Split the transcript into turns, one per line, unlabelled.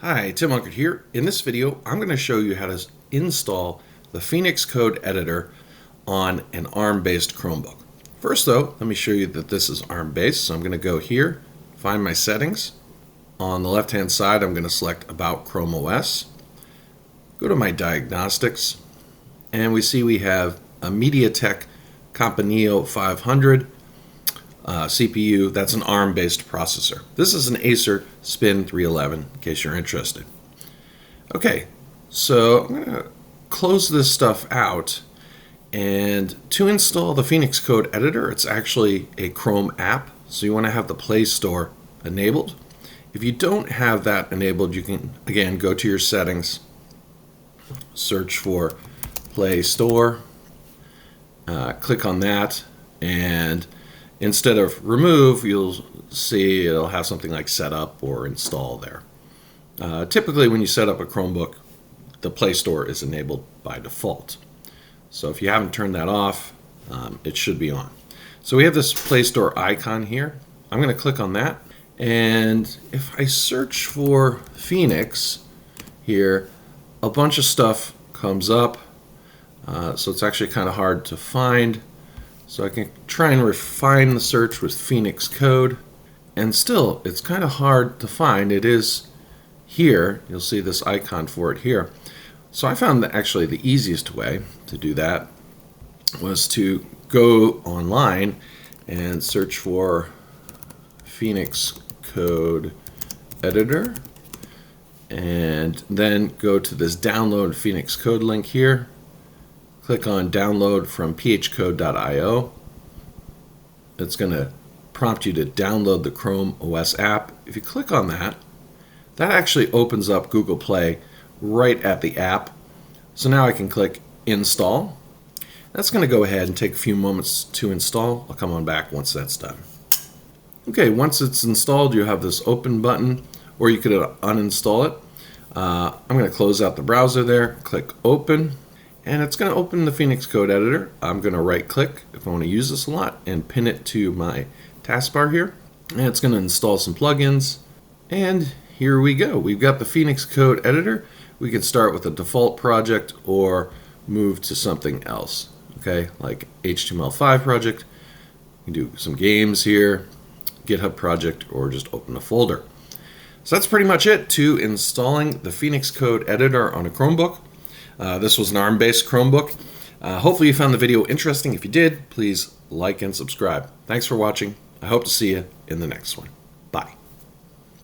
Hi, Tim Unkert here. In this video, I'm going to show you how to install the Phoenix Code Editor on an ARM-based Chromebook. First though, let me show you that this is ARM-based. So I'm going to go here, find my settings. On the left-hand side, I'm going to select About Chrome OS. Go to my diagnostics, and we see we have a MediaTek Campanile 500 CPU. That's an ARM-based processor. This is an Acer Spin 311, in case you're interested. Okay, so I'm going to close this stuff out, and to install the Phoenix Code Editor, it's actually a Chrome app, so you want to have the Play Store enabled. If you don't have that enabled, you can, again, go to your settings, search for Play Store, click on that, and instead of remove, you'll see it'll have something like setup or install there. Typically when you set up a Chromebook, the Play Store is enabled by default. So if you haven't turned that off, it should be on. So we have this Play Store icon here. I'm going to click on that, and if I search for Phoenix here, a bunch of stuff comes up. So it's actually kind of hard to find. So I can try and refine the search with Phoenix Code, and still it's kind of hard to find. It is here. You'll see this icon for it here. So I found that actually the easiest way to do that was to go online and search for Phoenix Code Editor, and then go to this download Phoenix Code link here. Click on download from phcode.io. It's going to prompt you to download the Chrome OS app. If you click on that, that actually opens up Google Play right at the app. So now I can click install. That's going to go ahead and take a few moments to install. I'll come on back once that's done. Okay, once it's installed, you have this open button, or you could uninstall it. I'm going to close out the browser there, click open. And it's going to open the Phoenix Code Editor. I'm going to right click if I want to use this a lot and pin it to my taskbar here. And it's going to install some plugins. And here we go. We've got the Phoenix Code Editor. We can start with a default project or move to something else. Okay, like HTML5 project. You can do some games here, GitHub project, or just open a folder. So that's pretty much it to installing the Phoenix Code Editor on a Chromebook. This was an ARM-based Chromebook. Hopefully you found the video interesting. If you did, please like and subscribe. Thanks for watching. I hope to see you in the next one.